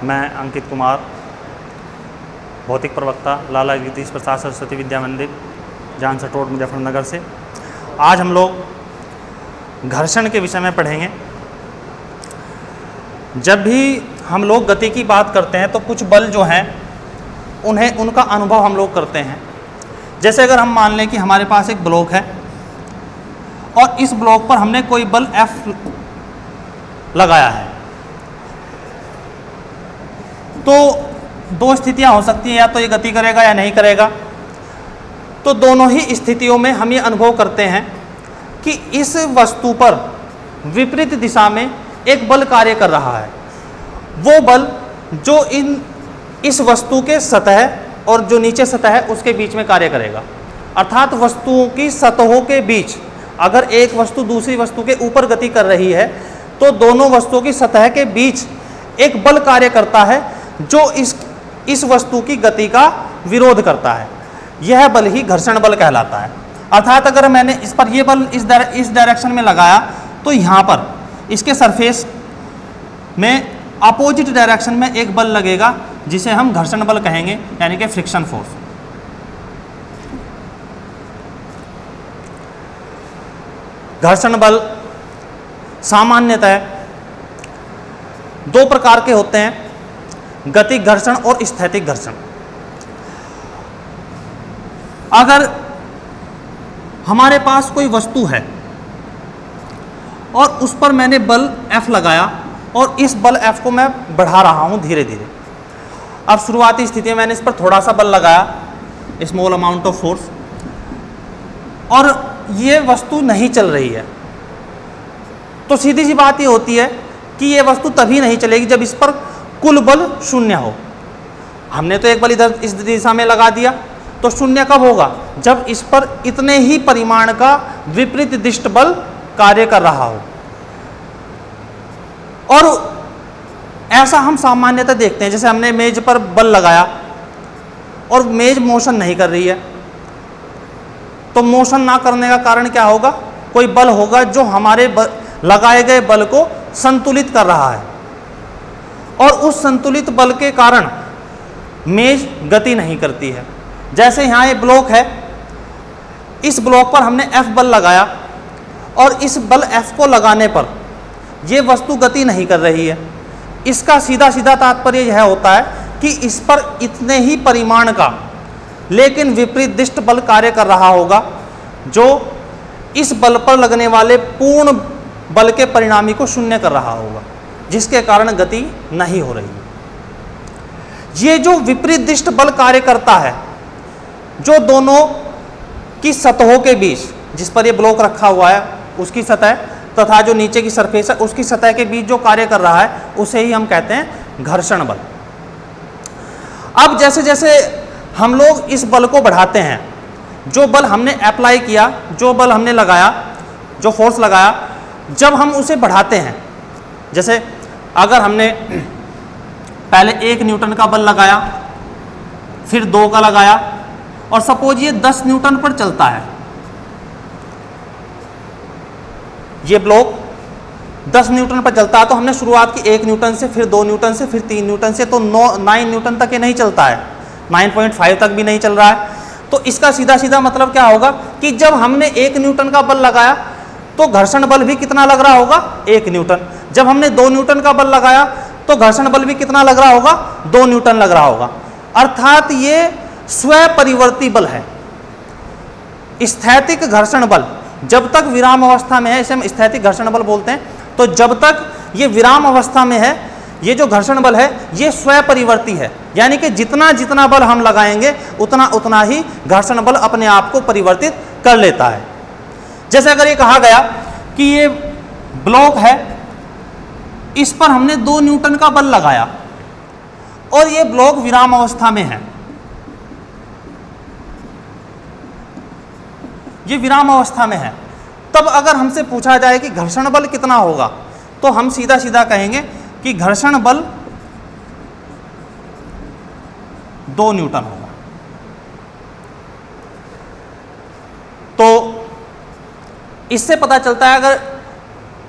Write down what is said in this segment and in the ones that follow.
मैं अंकित कुमार, भौतिक प्रवक्ता, लाला जगदीश प्रसाद सरस्वती विद्या मंदिर, जानसठ रोड, मुजफ्फरनगर से। आज हम लोग घर्षण के विषय में पढ़ेंगे। जब भी हम लोग गति की बात करते हैं तो कुछ बल जो हैं उनका अनुभव हम लोग करते हैं। जैसे अगर हम मान लें कि हमारे पास एक ब्लॉक है और इस ब्लॉक पर हमने कोई बल F लगाया है, तो दो स्थितियां हो सकती हैं, या तो ये गति करेगा या नहीं करेगा। तो दोनों ही स्थितियों में हम ये अनुभव करते हैं कि इस वस्तु पर विपरीत दिशा में एक बल कार्य कर रहा है। वो बल जो इस वस्तु के सतह और जो नीचे सतह है उसके बीच में कार्य करेगा। अर्थात वस्तुओं की सतहों के बीच अगर एक वस्तु दूसरी वस्तु के ऊपर गति कर रही है तो दोनों वस्तुओं की सतह के बीच एक बल कार्य करता है जो इस वस्तु की गति का विरोध करता है। यह बल ही घर्षण बल कहलाता है। अर्थात अगर मैंने इस पर यह बल इस डायरेक्शन में लगाया तो यहाँ पर इसके सरफेस में अपोजिट डायरेक्शन में एक बल लगेगा जिसे हम घर्षण बल कहेंगे, यानी कि फ्रिक्शन फोर्स। घर्षण बल सामान्यतः दो प्रकार के होते हैं, गतिक घर्षण और स्थैतिक घर्षण। अगर हमारे पास कोई वस्तु है और उस पर मैंने बल F लगाया और इस बल F को मैं बढ़ा रहा हूं धीरे धीरे। अब शुरुआती स्थिति में मैंने इस पर थोड़ा सा बल लगाया, स्मॉल अमाउंट ऑफ फोर्स, और ये वस्तु नहीं चल रही है, तो सीधी सी बात ये होती है कि ये वस्तु तभी नहीं चलेगी जब इस पर कुल बल शून्य हो। हमने तो एक बल इधर इस दिशा में लगा दिया, तो शून्य कब होगा? जब इस पर इतने ही परिमाण का विपरीत दिष्ट बल कार्य कर रहा हो। और ऐसा हम सामान्यतः देखते हैं, जैसे हमने मेज पर बल लगाया और मेज मोशन नहीं कर रही है, तो मोशन ना करने का कारण क्या होगा? कोई बल होगा जो हमारे लगाए गए बल को संतुलित कर रहा है, और उस संतुलित बल के कारण मेज गति नहीं करती है। जैसे यहाँ ये ब्लॉक है, इस ब्लॉक पर हमने F बल लगाया और इस बल F को लगाने पर ये वस्तु गति नहीं कर रही है। इसका सीधा सीधा तात्पर्य यह होता है कि इस पर इतने ही परिमाण का लेकिन विपरीत दिष्ट बल कार्य कर रहा होगा जो इस बल पर लगने वाले पूर्ण बल के परिणामी को शून्य कर रहा होगा, जिसके कारण गति नहीं हो रही है। ये जो विपरीत दिष्ट बल कार्य करता है, जो दोनों की सतहों के बीच, जिस पर ये ब्लॉक रखा हुआ है उसकी सतह तथा जो नीचे की सरफेस है उसकी सतह के बीच जो कार्य कर रहा है, उसे ही हम कहते हैं घर्षण बल। अब जैसे जैसे हम लोग इस बल को बढ़ाते हैं, जो बल हमने अप्लाई किया, जो बल हमने लगाया, जो फोर्स लगाया, जब हम उसे बढ़ाते हैं, जैसे अगर हमने पहले 1 न्यूटन का बल लगाया, फिर 2 का लगाया, और सपोज ये 10 न्यूटन पर चलता है, ये ब्लॉक 10 न्यूटन पर चलता है, तो हमने शुरुआत की 1 न्यूटन से, फिर 2 न्यूटन से, फिर 3 न्यूटन से, तो 9 न्यूटन तक ये नहीं चलता है, 9.5 तक भी नहीं चल रहा है। तो इसका सीधा सीधा मतलब क्या होगा कि जब हमने 1 न्यूटन का बल लगाया तो घर्षण बल भी कितना लग रहा होगा? 1 न्यूटन। जब हमने 2 न्यूटन का बल लगाया तो घर्षण बल भी कितना लग रहा होगा? 2 न्यूटन लग रहा होगा। अर्थात ये स्वपरिवर्ती बल है। स्थैतिक घर्षण बल जब तक विराम अवस्था में है, इसे हम स्थैतिक घर्षण बल बोलते हैं, तो जब तक ये विराम अवस्था में है, ये जो घर्षण बल है ये स्वपरिवर्ती है, यानी कि जितना जितना बल हम लगाएंगे उतना उतना ही घर्षण बल अपने आप को परिवर्तित कर लेता है। जैसे अगर ये कहा गया कि ये ब्लॉक है, इस पर हमने 2 न्यूटन का बल लगाया और ये ब्लॉक विराम अवस्था में है, ये विराम अवस्था में है, तब अगर हमसे पूछा जाए कि घर्षण बल कितना होगा, तो हम सीधा सीधा कहेंगे कि घर्षण बल 2 न्यूटन होगा। तो इससे पता चलता है अगर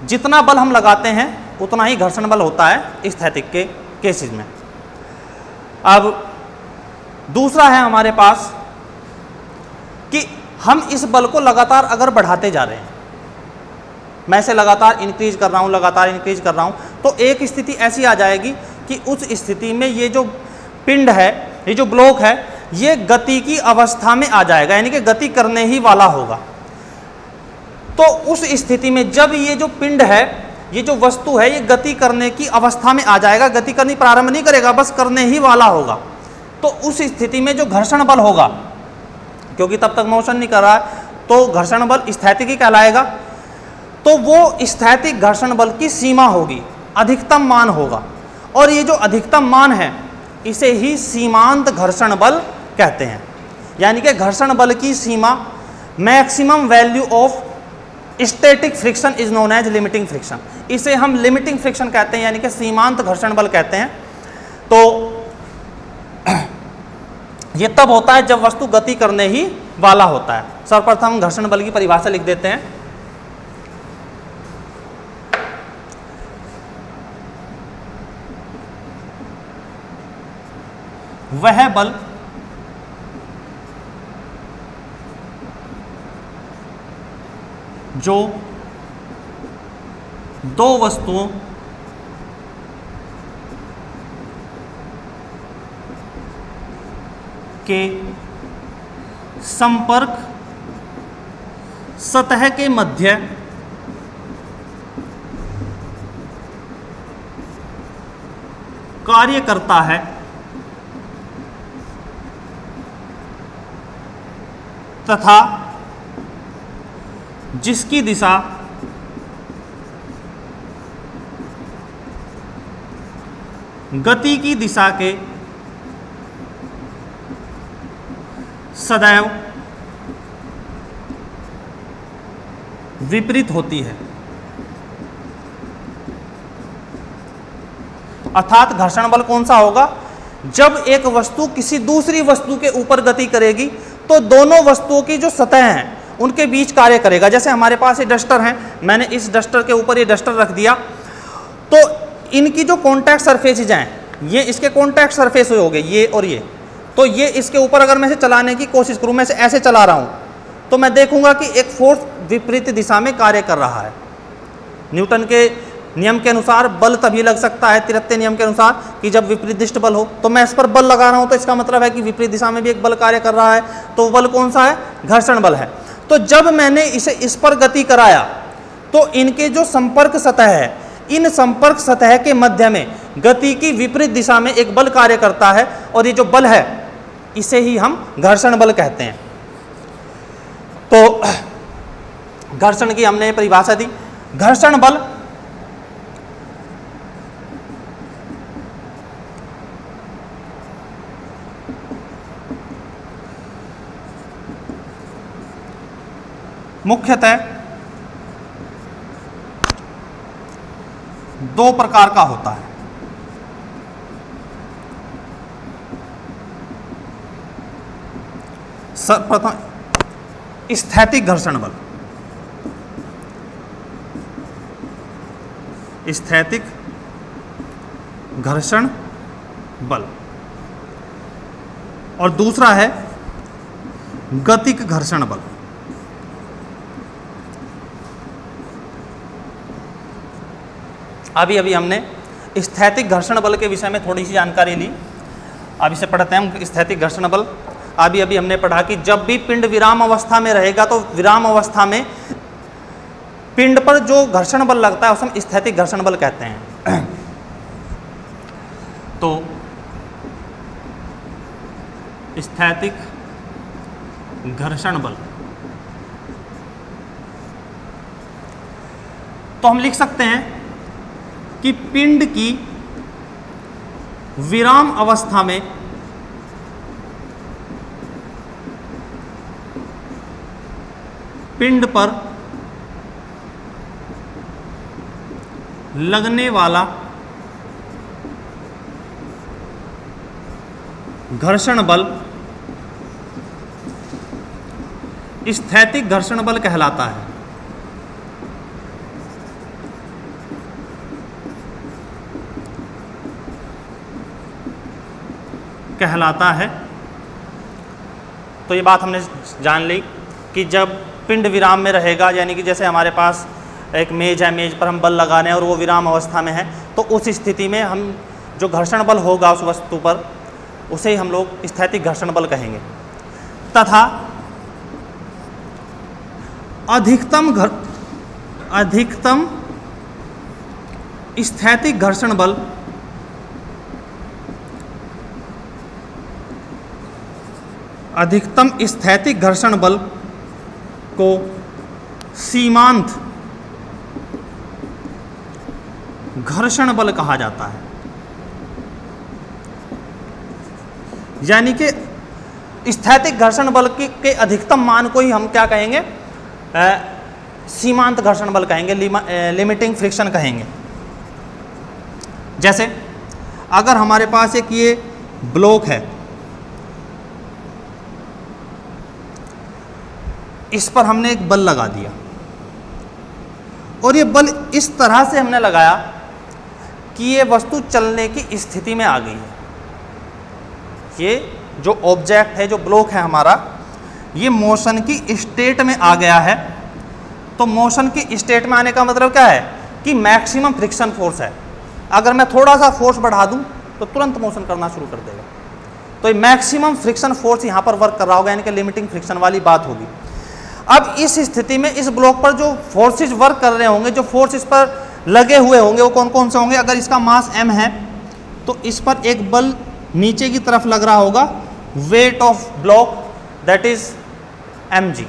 जितना बल हम लगाते हैं उतना ही घर्षण बल होता है स्थैतिक के केसेस में। अब दूसरा है हमारे पास कि हम इस बल को लगातार अगर बढ़ाते जा रहे हैं, मैं इसे लगातार इंक्रीज कर रहा हूं, लगातार इंक्रीज कर रहा हूं, तो एक स्थिति ऐसी आ जाएगी कि उस स्थिति में ये जो पिंड है, ये जो ब्लॉक है, ये गति की अवस्था में आ जाएगा, यानी कि गति करने ही वाला होगा। तो उस स्थिति में जब ये जो पिंड है, ये जो वस्तु है, ये गति करने की अवस्था में आ जाएगा, गति करनी प्रारंभ नहीं करेगा, बस करने ही वाला होगा। तो उस स्थिति में जो घर्षण बल होगा, क्योंकि तब तक मोशन नहीं कर रहा है, तो घर्षण बल स्थैतिक ही कहलाएगा। तो वो स्थैतिक घर्षण बल की सीमा होगी, अधिकतम मान होगा, और ये जो अधिकतम मान है इसे ही सीमांत घर्षण बल कहते हैं। यानी कि घर्षण बल की सीमा, maximum value of static friction is known as limiting friction, इसे हम लिमिटिंग फ्रिक्शन कहते हैं, यानी कि सीमांत घर्षण बल कहते हैं। तो ये तब होता है जब वस्तु गति करने ही वाला होता है। सर्वप्रथम घर्षण बल की परिभाषा लिख देते हैं। वह बल जो दो वस्तुओं के संपर्क सतह के मध्य कार्य करता है तथा जिसकी दिशा गति की दिशा के सदैव विपरीत होती है। अर्थात घर्षण बल कौन सा होगा? जब एक वस्तु किसी दूसरी वस्तु के ऊपर गति करेगी तो दोनों वस्तुओं की जो सतह हैं उनके बीच कार्य करेगा। जैसे हमारे पास ये डस्टर है, मैंने इस डस्टर के ऊपर ये डस्टर रख दिया, तो इनकी जो कॉन्टैक्ट सरफेसेज हैं, ये इसके कॉन्टैक्ट सरफेस हो गए, ये और ये। तो ये इसके ऊपर अगर मैं इसे चलाने की कोशिश करूं, मैं इसे ऐसे चला रहा हूं, तो मैं देखूंगा कि एक फोर्स विपरीत दिशा में कार्य कर रहा है। न्यूटन के नियम के अनुसार बल तभी लग सकता है, तिरत्ते नियम के अनुसार, कि जब विपरीत दिष्ट बल हो। तो मैं इस पर बल लगा रहा हूं तो इसका मतलब है कि विपरीत दिशा में भी एक बल कार्य कर रहा है। तो बल कौन सा है? घर्षण बल है। तो जब मैंने इसे इस पर गति कराया तो इनके जो संपर्क सतह है, इन संपर्क सतह के मध्य में गति की विपरीत दिशा में एक बल कार्य करता है, और ये जो बल है इसे ही हम घर्षण बल कहते हैं। तो घर्षण की हमने परिभाषा दी। घर्षण बल मुख्यतः दो प्रकार का होता है। सर्वप्रथम स्थैतिक घर्षण बल। स्थैतिक घर्षण बल, और दूसरा है गतिक घर्षण बल। अभी अभी हमने स्थैतिक घर्षण बल के विषय में थोड़ी सी जानकारी ली, अब इसे पढ़ते हैं हम। स्थैतिक घर्षण बल अभी अभी हमने पढ़ा कि जब भी पिंड विराम अवस्था में रहेगा तो विराम अवस्था में पिंड पर जो घर्षण बल लगता है उसे हम स्थैतिक घर्षण बल कहते हैं। तो स्थैतिक घर्षण बल, तो हम लिख सकते हैं कि पिंड की विराम अवस्था में पिंड पर लगने वाला घर्षण बल स्थैतिक घर्षण बल कहलाता है। कहलाता है। तो ये बात हमने जान ली कि जब पिंड विराम में रहेगा, यानी कि जैसे हमारे पास एक मेज है, मेज पर हम बल लगा रहे हैं और वो विराम अवस्था में है, तो उस स्थिति में हम जो घर्षण बल होगा उस वस्तु पर, उसे ही हम लोग स्थैतिक घर्षण बल कहेंगे। तथा अधिकतम स्थैतिक घर्षण बल अधिकतम स्थैतिक घर्षण बल को सीमांत घर्षण बल कहा जाता है। यानी कि स्थैतिक घर्षण बल के अधिकतम मान को ही हम क्या कहेंगे, सीमांत घर्षण बल कहेंगे, लिमिटिंग फ्रिक्शन कहेंगे। जैसे अगर हमारे पास एक ये ब्लॉक है, इस पर हमने एक बल लगा दिया और ये बल इस तरह से हमने लगाया कि ये वस्तु चलने की स्थिति में आ गई है। ये जो ऑब्जेक्ट है, जो ब्लॉक है हमारा, ये मोशन की स्टेट में आ गया है। तो मोशन की स्टेट में आने का मतलब क्या है कि मैक्सिमम फ्रिक्शन फोर्स है। अगर मैं थोड़ा सा फोर्स बढ़ा दूं तो तुरंत मोशन करना शुरू कर देगा। तो ये मैक्सिमम फ्रिक्शन फोर्स यहाँ पर वर्क कर रहा होगा, यानी कि लिमिटिंग फ्रिक्शन वाली बात होगी। अब इस स्थिति में इस ब्लॉक पर जो फोर्सेज वर्क कर रहे होंगे, जो फोर्स इस पर लगे हुए होंगे, वो कौन कौन से होंगे। अगर इसका मास m है तो इस पर एक बल नीचे की तरफ लग रहा होगा, weight of block that is mg।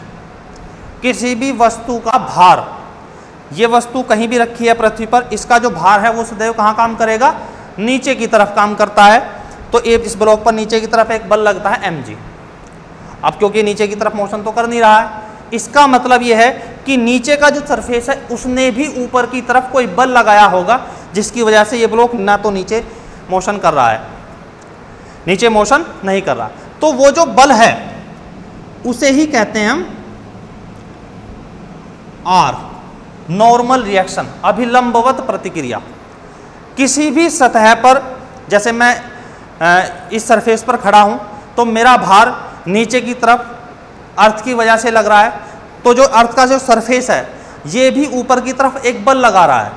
किसी भी वस्तु का भार, ये वस्तु कहीं भी रखी है पृथ्वी पर, इसका जो भार है वो सदैव कहाँ काम करेगा, नीचे की तरफ काम करता है। तो इस ब्लॉक पर नीचे की तरफ एक बल लगता है mg। अब क्योंकि नीचे की तरफ मोशन तो कर नहीं रहा है, इसका मतलब यह है कि नीचे का जो सरफेस है उसने भी ऊपर की तरफ कोई बल लगाया होगा, जिसकी वजह से ये ब्लॉक ना तो नीचे मोशन कर रहा है, नीचे मोशन नहीं कर रहा। तो वो जो बल है उसे ही कहते हैं हम आर, नॉर्मल रिएक्शन, अभिलंबवत प्रतिक्रिया। किसी भी सतह पर, जैसे मैं इस सरफेस पर खड़ा हूं तो मेरा भार नीचे की तरफ अर्थ की वजह से लग रहा है, तो जो अर्थ का जो सरफेस है ये भी ऊपर की तरफ एक बल लगा रहा है,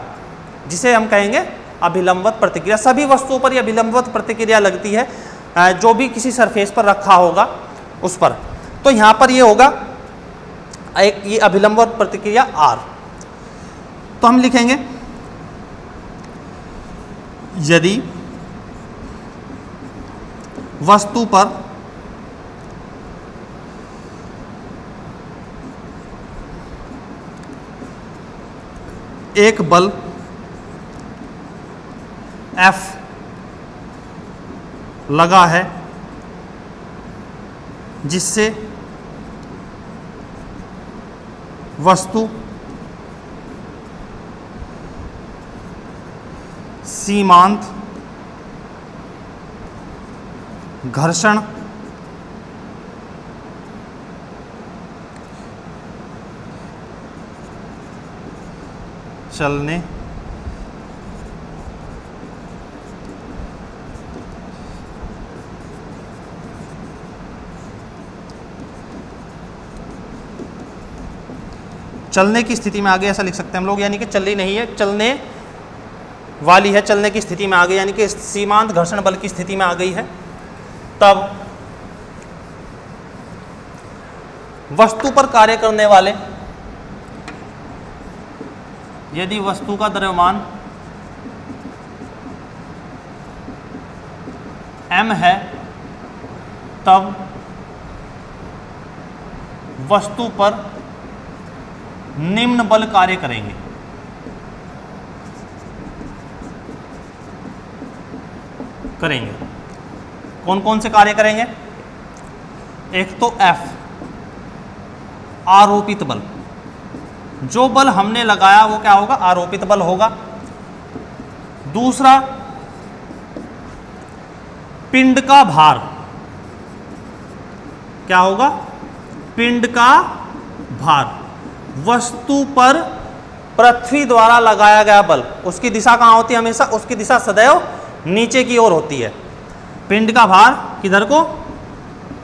जिसे हम कहेंगे अभिलंबवत प्रतिक्रिया। सभी वस्तुओं पर यह अभिलंबवत प्रतिक्रिया लगती है, जो भी किसी सरफेस पर रखा होगा उस पर। तो यहाँ पर ये होगा एक ये अभिलंबवत प्रतिक्रिया आर। तो हम लिखेंगे यदि वस्तु पर एक बल F लगा है जिससे वस्तु सीमांत घर्षण चलने चलने की स्थिति में आ गई, ऐसा लिख सकते हैं हम लोग। यानी कि चल रही नहीं है, चलने वाली है, चलने की स्थिति में आ गई, यानी कि सीमांत घर्षण बल की स्थिति में आ गई है। तब वस्तु पर कार्य करने वाले, यदि वस्तु का द्रव्यमान m है तब वस्तु पर निम्न बल कार्य करेंगे। कौन कौन से कार्य करेंगे? एक तो F, आरोपित बल। जो बल हमने लगाया वो क्या होगा? आरोपित बल होगा। दूसरा, पिंड का भार। क्या होगा? पिंड का भार। वस्तु पर पृथ्वी द्वारा लगाया गया बल, उसकी दिशा कहाँ होती है? हमेशा उसकी दिशा सदैव नीचे की ओर होती है। पिंड का भार किधर को,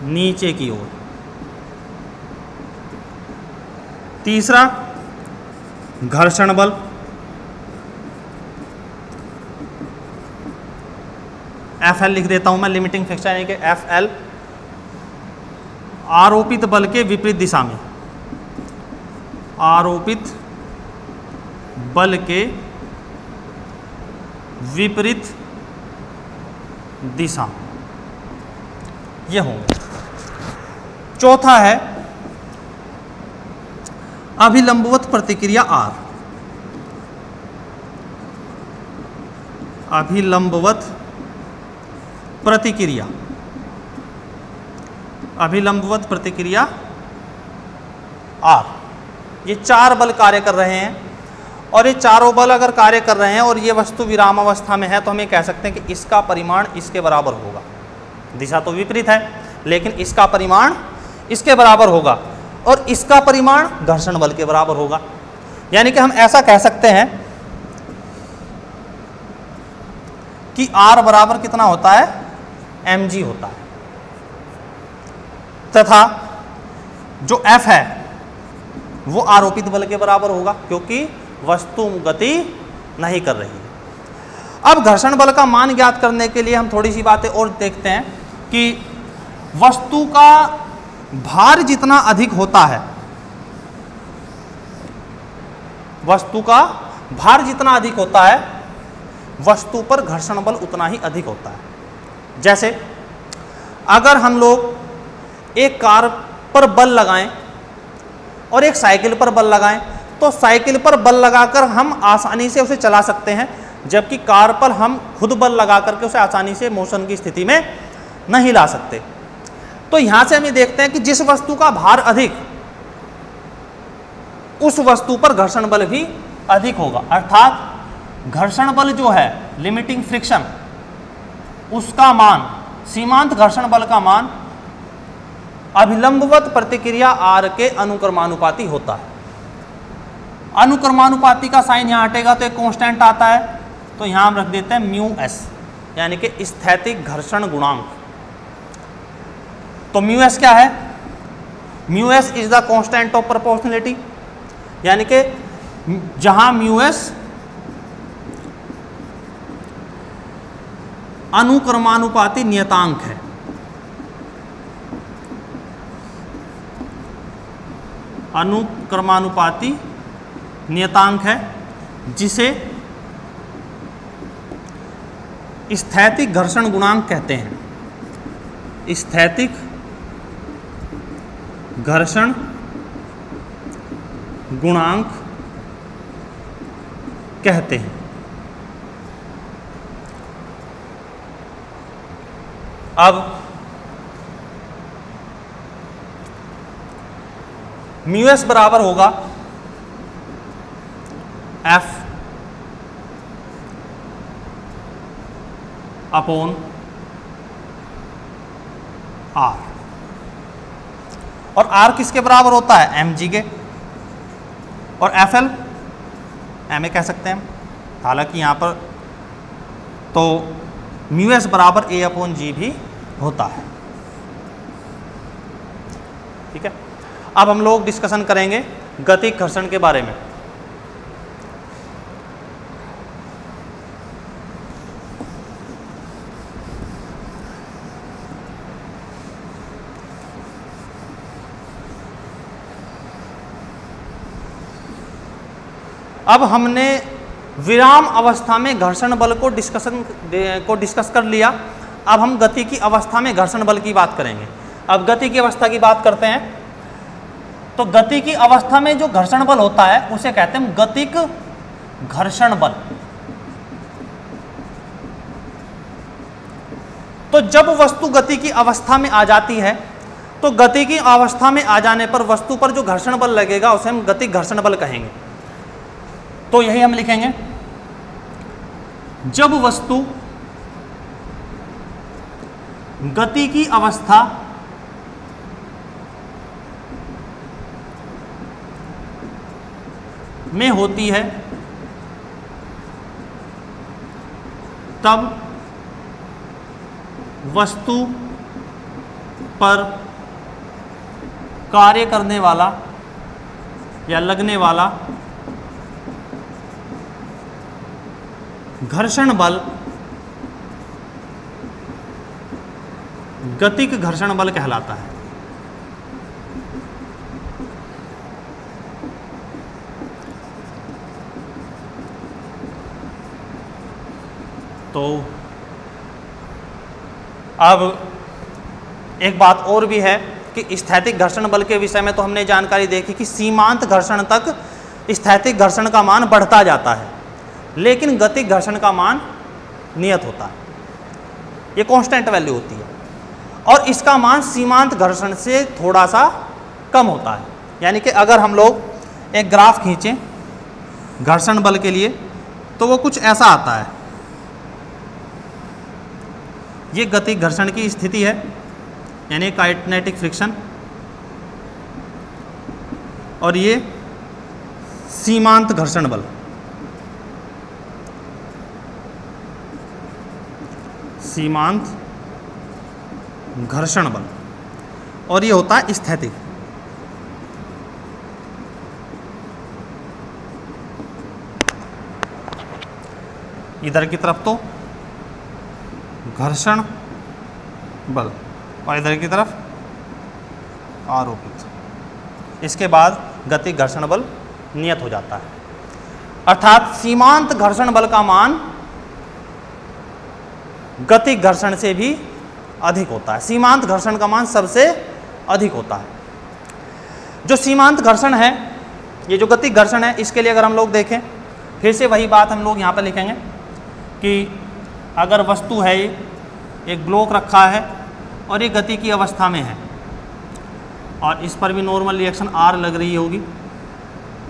नीचे की ओर। तीसरा घर्षण बल, Fl लिख देता हूं मैं, लिमिटिंग फिक्सचर यानी कि Fl, आरोपित बल के विपरीत दिशा में, आरोपित बल के विपरीत दिशा, ये होंगे। चौथा है अभिलंबवत प्रतिक्रिया R, अभिलंबवत प्रतिक्रिया, अभिलंबवत प्रतिक्रिया R। ये चार बल कार्य कर रहे हैं और ये चारों बल अगर कार्य कर रहे हैं और ये वस्तु विराम अवस्था में है तो हम ये कह सकते हैं कि इसका परिमाण इसके बराबर होगा। दिशा तो विपरीत है लेकिन इसका परिमाण इसके बराबर होगा और इसका परिमाण घर्षण बल के बराबर होगा। यानी कि हम ऐसा कह सकते हैं कि R बराबर कितना होता है, mg होता है, तथा जो F है वो आरोपित बल के बराबर होगा क्योंकि वस्तु गति नहीं कर रही है। अब घर्षण बल का मान ज्ञात करने के लिए हम थोड़ी सी बातें और देखते हैं कि वस्तु का भार जितना अधिक होता है, वस्तु का भार जितना अधिक होता है वस्तु पर घर्षण बल उतना ही अधिक होता है। जैसे अगर हम लोग एक कार पर बल लगाएं और एक साइकिल पर बल लगाएं तो साइकिल पर बल लगाकर हम आसानी से उसे चला सकते हैं, जबकि कार पर हम खुद बल लगा करके उसे आसानी से मोशन की स्थिति में नहीं ला सकते। तो यहां से हम ये देखते हैं कि जिस वस्तु का भार अधिक उस वस्तु पर घर्षण बल भी अधिक होगा, अर्थात घर्षण बल जो है लिमिटिंग फ्रिक्शन उसका मान, सीमांत घर्षण बल का मान अभिलंबवत प्रतिक्रिया R के अनुक्रमानुपाती होता है। अनुक्रमानुपाती का साइन यहां हटेगा तो एक कांस्टेंट आता है, तो यहां हम रख देते हैं म्यू एस यानी कि स्थैतिक घर्षण गुणांक। तो म्यू एस क्या है, mu S is the constant of proportionality, यानी कि जहां म्यू एस अनुक्रमानुपाती नियतांक है, अनुक्रमानुपाती नियतांक है जिसे स्थैतिक घर्षण गुणांक कहते हैं। स्थैतिक घर्षण गुणांक कहते हैं। अब म्यू एस बराबर होगा F अपॉन R, और R किसके बराबर होता है, mg के, और Fl ma कह सकते हैं। हालांकि यहां पर तो म्यू एस बराबर a अपॉन g भी होता है। ठीक है, अब हम लोग डिस्कशन करेंगे गतिक घर्षण के बारे में। अब हमने विराम अवस्था में घर्षण बल को डिस्कस कर लिया। अब हम गति की अवस्था में घर्षण बल की बात करेंगे। अब गति की अवस्था की बात करते हैं तो गति की अवस्था में जो घर्षण बल होता है उसे कहते हैं गतिक घर्षण बल। तो जब वस्तु गति की अवस्था में आ जाती है तो गति की अवस्था में आ जाने पर वस्तु पर जो घर्षण बल लगेगा उसे हम गतिक घर्षण बल कहेंगे। तो यही हम लिखेंगे, जब वस्तु गति की अवस्था में होती है तब वस्तु पर कार्य करने वाला या लगने वाला घर्षण बल गतिक घर्षण बल कहलाता है। तो अब एक बात और भी है कि स्थैतिक घर्षण बल के विषय में तो हमने जानकारी देखी कि सीमांत घर्षण तक स्थैतिक घर्षण का मान बढ़ता जाता है, लेकिन गतिक घर्षण का मान नियत होता है, ये कांस्टेंट वैल्यू होती है, और इसका मान सीमांत घर्षण से थोड़ा सा कम होता है। यानी कि अगर हम लोग एक ग्राफ खींचें घर्षण बल के लिए तो वो कुछ ऐसा आता है। ये गतिक घर्षण की स्थिति है, यानी काइनेटिक फ्रिक्शन, और ये सीमांत घर्षण बल। सीमांत घर्षण बल, और ये होता है स्थैतिक। इधर की तरफ तो घर्षण बल और इधर की तरफ आरोपित। इसके बाद गतिक घर्षण बल नियत हो जाता है, अर्थात सीमांत घर्षण बल का मान गतिक घर्षण से भी अधिक होता है। सीमांत घर्षण का मान सबसे अधिक होता है। जो सीमांत घर्षण है, ये जो गतिक घर्षण है, इसके लिए अगर हम लोग देखें, फिर से वही बात हम लोग यहाँ पर लिखेंगे कि अगर वस्तु है, ये एक ब्लॉक रखा है और ये गति की अवस्था में है, और इस पर भी नॉर्मल रिएक्शन R लग रही होगी,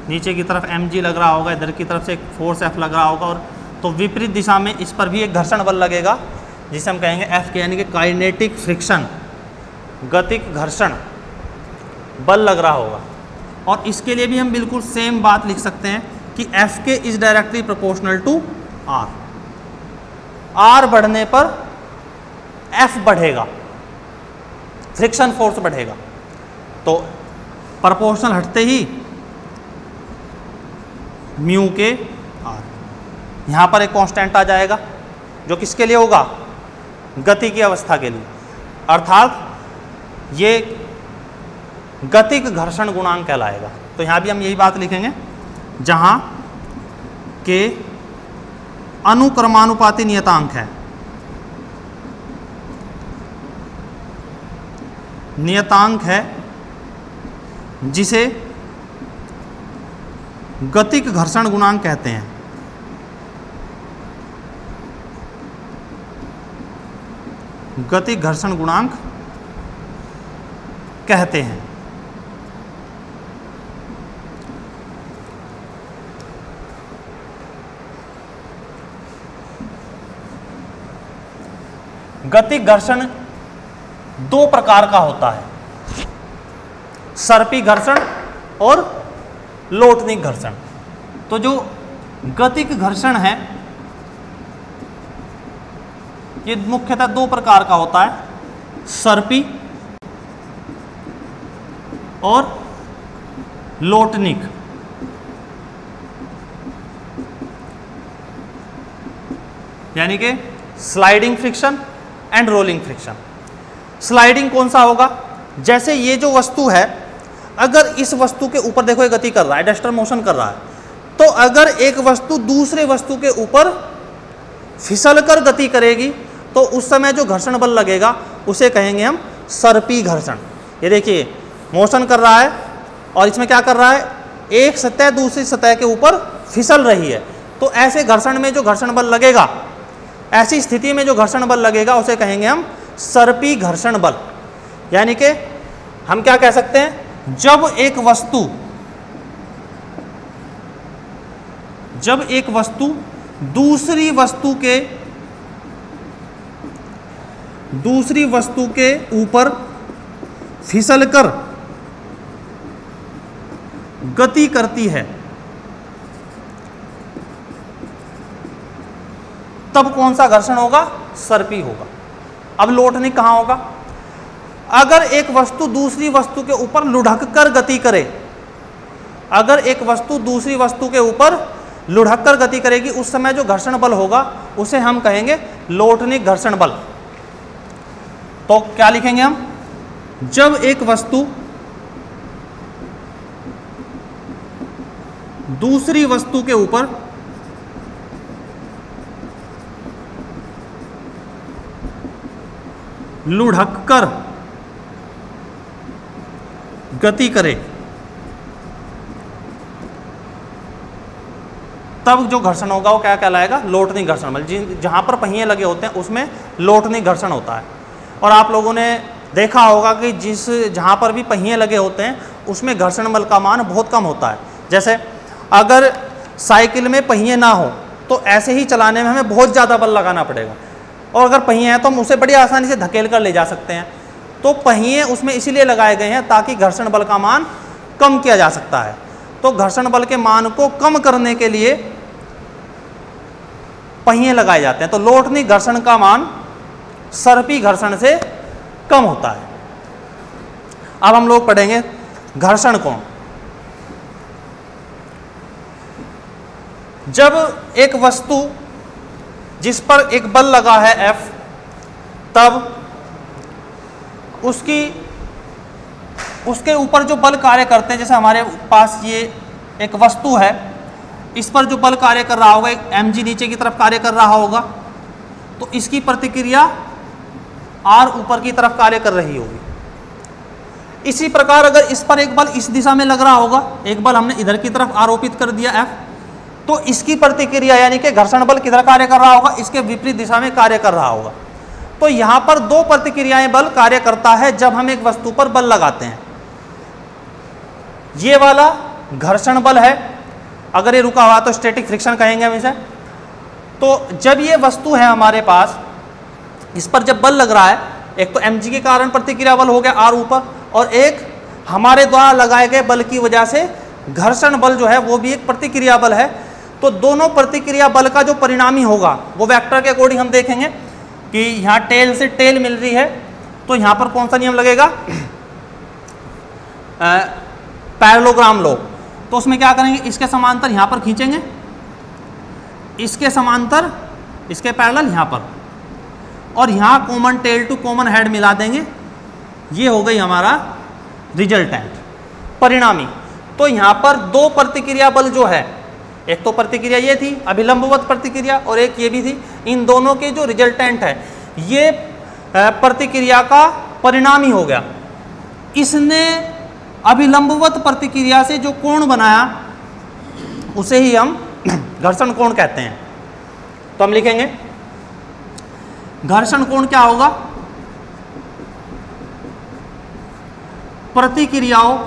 नीचे की तरफ mg लग रहा होगा, इधर की तरफ से एक फोर्स F लग रहा होगा, और तो विपरीत दिशा में इस पर भी एक घर्षण बल लगेगा जिसे हम कहेंगे F के, यानी कि काइनेटिक फ्रिक्शन, गतिक घर्षण बल लग रहा होगा। और इसके लिए भी हम बिल्कुल सेम बात लिख सकते हैं कि F के is directly proportional to R। R बढ़ने पर F बढ़ेगा, फ्रिक्शन फोर्स बढ़ेगा, तो प्रोपोर्शनल हटते ही म्यू के R। यहाँ पर एक कांस्टेंट आ जाएगा जो किसके लिए होगा, गति की अवस्था के लिए, अर्थात ये गतिक घर्षण गुणांक कहलाएगा। तो यहाँ भी हम यही बात लिखेंगे, जहाँ के अनुक्रमानुपाती नियतांक है, नियतांक है जिसे गतिक घर्षण गुणांक कहते हैं। गतिक घर्षण गुणांक कहते हैं। गतिक घर्षण दो प्रकार का होता है, सर्पी घर्षण और लोटनिक घर्षण। तो जो गतिक घर्षण है ये मुख्यतः दो प्रकार का होता है, सर्पी और लोटनिक। यानी कि sliding friction and rolling friction. Sliding कौन सा होगा, जैसे ये जो वस्तु है, अगर इस वस्तु के ऊपर देखो ये गति कर रहा है, डस्टर मोशन कर रहा है, तो अगर एक वस्तु दूसरे वस्तु के ऊपर फिसलकर गति करेगी तो उस समय जो घर्षण बल लगेगा उसे कहेंगे हम सर्पी घर्षण। ये देखिए मोशन कर रहा है और इसमें क्या कर रहा है, एक सतह दूसरी सतह के ऊपर फिसल रही है, तो ऐसे घर्षण में जो घर्षण बल लगेगा, ऐसी स्थिति में जो घर्षण बल लगेगा उसे कहेंगे हम सर्पी घर्षण बल। यानी कि हम क्या कह सकते हैं, जब एक वस्तु दूसरी वस्तु के ऊपर फिसलकर गति करती है, तब कौन सा घर्षण होगा, सर्पी होगा। अब लोटनी कहाँ होगा? अगर एक वस्तु दूसरी वस्तु के ऊपर लुढ़क कर गति करे, अगर एक वस्तु दूसरी वस्तु के ऊपर लुढ़क कर गति करेगी, उस समय जो घर्षण बल होगा उसे हम कहेंगे लोटनिक घर्षण बल। तो क्या लिखेंगे हम? जब एक वस्तु दूसरी वस्तु के ऊपर लुढ़क कर गति करे, तब जो घर्षण होगा वो क्या कहलाएगा? लोटनिक घर्षण बल। जहां पर पहिए लगे होते हैं उसमें लोटनिक घर्षण होता है। और आप लोगों ने देखा होगा कि जहां पर भी पहिए लगे होते हैं उसमें घर्षण बल का मान बहुत कम होता है। जैसे अगर साइकिल में पहिए ना हो तो ऐसे ही चलाने में हमें बहुत ज़्यादा बल लगाना पड़ेगा, और अगर पहिए हैं तो हम उसे बड़ी आसानी से धकेल कर ले जा सकते हैं। तो पहिए उसमें इसीलिए लगाए गए हैं ताकि घर्षण बल का मान कम किया जा सकता है। तो घर्षण बल के मान को कम करने के लिए पहिए लगाए जाते हैं। तो लोटनिक घर्षण का मान सर्पी घर्षण से कम होता है। अब हम लोग पढ़ेंगे घर्षण कोण। जब एक वस्तु जिस पर एक बल लगा है F, तब उसके ऊपर जो बल कार्य करते हैं, जैसे हमारे पास ये एक वस्तु है, इस पर जो बल कार्य कर रहा होगा, एक mg नीचे की तरफ कार्य कर रहा होगा, तो इसकी प्रतिक्रिया r ऊपर की तरफ कार्य कर रही होगी। इसी प्रकार अगर इस पर एक बल इस दिशा में लग रहा होगा, एक बल हमने इधर की तरफ आरोपित कर दिया F, तो इसकी प्रतिक्रिया यानी कि घर्षण बल किधर कार्य कर रहा होगा? इसके विपरीत दिशा में कार्य कर रहा होगा। तो यहां पर दो प्रतिक्रियाएं बल कार्य करता है जब हम एक वस्तु पर बल लगाते हैं। ये वाला घर्षण बल है, अगर ये रुका हुआ तो स्टैटिक फ्रिक्शन कहेंगे हम इसे। तो जब ये वस्तु है हमारे पास, इस पर जब बल लग रहा है, एक तो mg के कारण प्रतिक्रिया बल हो गया r ऊपर, और एक हमारे द्वारा लगाए गए बल की वजह से घर्षण बल जो है वो भी एक प्रतिक्रिया बल है। तो दोनों प्रतिक्रिया बल का जो परिणामी होगा वो वेक्टर के अकॉर्डिंग हम देखेंगे कि यहाँ टेल से टेल मिल रही है, तो यहाँ पर कौन सा नियम लगेगा? Parallelogram law. तो उसमें क्या करेंगे? इसके समांतर यहाँ पर खींचेंगे, इसके समांतर इसके पैरेलल यहाँ पर, और यहाँ common tail to common head मिला देंगे। ये हो गई हमारा रिजल्टेंट, परिणामी। तो यहाँ पर दो प्रतिक्रिया बल जो है, एक तो प्रतिक्रिया ये थी अभिलंबवत प्रतिक्रिया, और एक ये भी थी, इन दोनों के जो रिजल्टेंट है ये प्रतिक्रिया का परिणामी हो गया। इसने अभिलंबवत प्रतिक्रिया से जो कोण बनाया उसे ही हम घर्षण कोण कहते हैं। तो हम लिखेंगे घर्षण कोण क्या होगा? प्रतिक्रियाओं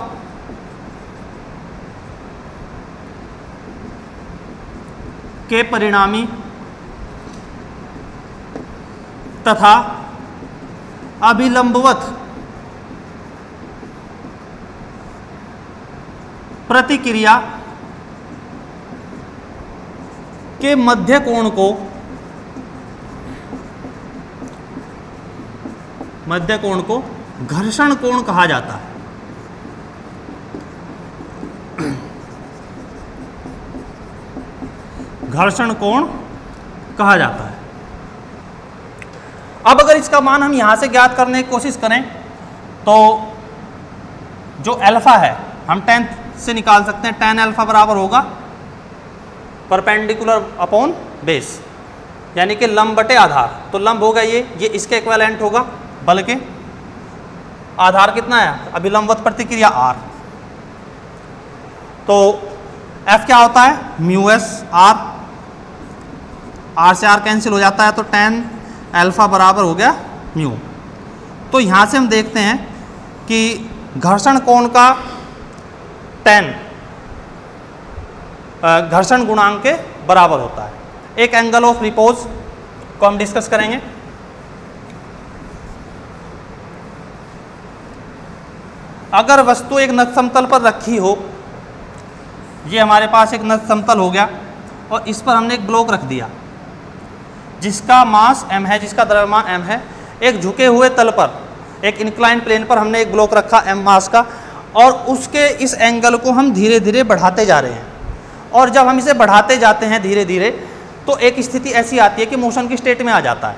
के परिणामी तथा अभिलंबवत प्रतिक्रिया के मध्य कोण को घर्षण कोण कहा जाता है। घर्षण कोण कहा जाता है। अब अगर इसका मान हम यहां से ज्ञात करने की कोशिश करें तो जो अल्फा है हम tan से निकाल सकते हैं। tan अल्फा बराबर होगा परपेंडिकुलर अपॉन बेस, यानी कि लंब बटे आधार। तो लंब होगा ये इसके इक्विवेलेंट होगा बल के। आधार कितना है? अभिलंबवत प्रतिक्रिया r। तो F क्या होता है? म्यू एस r, r से r कैंसिल हो जाता है, तो tan अल्फा बराबर हो गया म्यू। तो यहाँ से हम देखते हैं कि घर्षण कोण का tan घर्षण गुणांक के बराबर होता है। एक एंगल ऑफ रिपोज को हम डिस्कस करेंगे। अगर वस्तु एक नत समतल पर रखी हो, ये हमारे पास एक नत समतल हो गया और इस पर हमने एक ब्लॉक रख दिया जिसका मास m है, जिसका द्रव्यमान m है। एक झुके हुए तल पर, एक इंक्लाइन प्लेन पर हमने एक ब्लॉक रखा m मास का, और उसके इस एंगल को हम धीरे धीरे बढ़ाते जा रहे हैं। और जब हम इसे बढ़ाते जाते हैं धीरे धीरे, तो एक स्थिति ऐसी आती है कि मोशन की स्टेट में आ जाता है।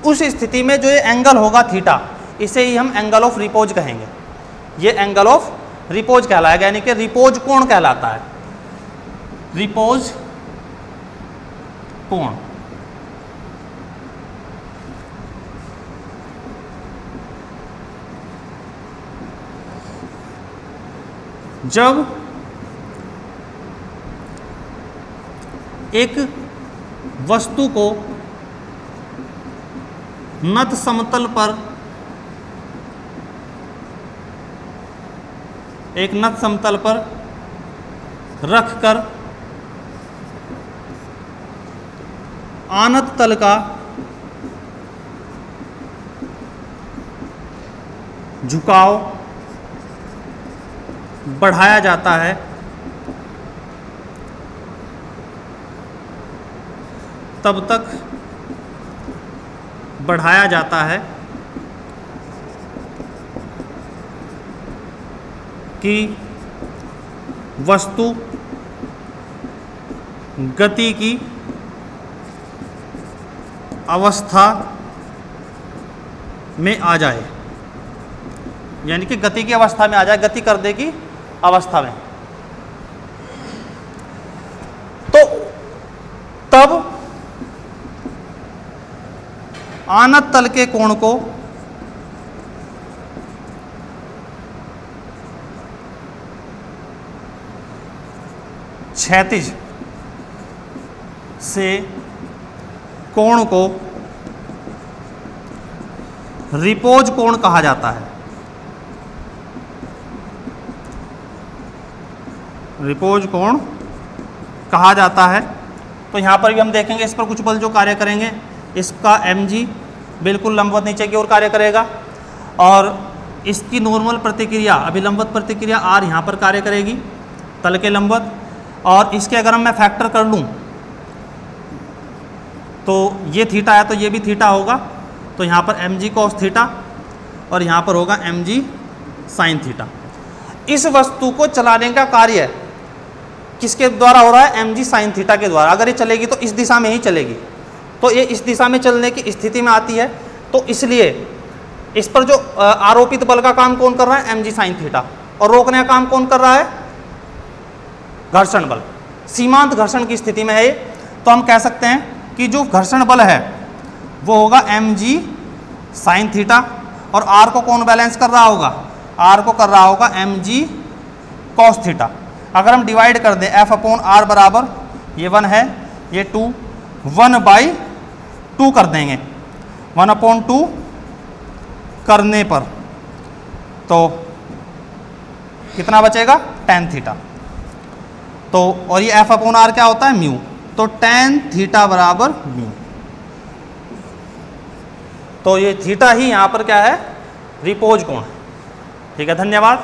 उस स्थिति में जो ये एंगल होगा थीटा, इसे ही हम एंगल ऑफ रिपोज कहेंगे। ये एंगल ऑफ रिपोज कहलाएगा, यानी कि रिपोज कोण कहलाता है। रिपोज कोण। जब एक वस्तु को नत समतल पर, एक नत समतल पर रखकर आनत तल का झुकाव बढ़ाया जाता है, तब तक बढ़ाया जाता है कि वस्तु गति की अवस्था में आ जाए, यानी कि गति की अवस्था में आ जाए, गति करने की अवस्था में। तो तब आनत तल के कोण को क्षैतिज से कोण को रिपोज कोण कहा जाता है। रिपोज कोण कहा जाता है। तो यहाँ पर भी हम देखेंगे, इस पर कुछ बल जो कार्य करेंगे, इसका mg बिल्कुल लंबवत नीचे की ओर कार्य करेगा, और इसकी नॉर्मल प्रतिक्रिया, अभिलंबवत प्रतिक्रिया r यहाँ पर कार्य करेगी तल के लंबवत। और इसके अगर मैं फैक्टर कर लूँ तो ये थीटा है तो ये भी थीटा होगा, तो यहाँ पर mg cos थीटा और यहाँ पर होगा mg sin थीटा। इस वस्तु को चलाने का कार्य किसके द्वारा हो रहा है? mg sin थीटा के द्वारा। अगर ये चलेगी तो इस दिशा में ही चलेगी, तो ये इस दिशा में चलने की स्थिति में आती है, तो इसलिए इस पर जो आरोपित बल का काम कौन कर रहा है? mg sin theta. और रोकने का काम कौन कर रहा है? घर्षण बल। सीमांत घर्षण की स्थिति में है ये, तो हम कह सकते हैं कि जो घर्षण बल है वो होगा mg sin थीटा, और r को कौन बैलेंस कर रहा होगा? r को कर रहा होगा mg cos थीटा। अगर हम डिवाइड कर दें f अपॉन r बराबर, ये 1 है, ये 2, 1/2 कर देंगे, 1/2 करने पर तो कितना बचेगा? tan theta. तो और ये f अपॉन r क्या होता है? म्यू। तो tan थीटा बराबर म्यू। तो ये थीटा ही यहाँ पर क्या है? रिपोज कोण है। ठीक है, धन्यवाद।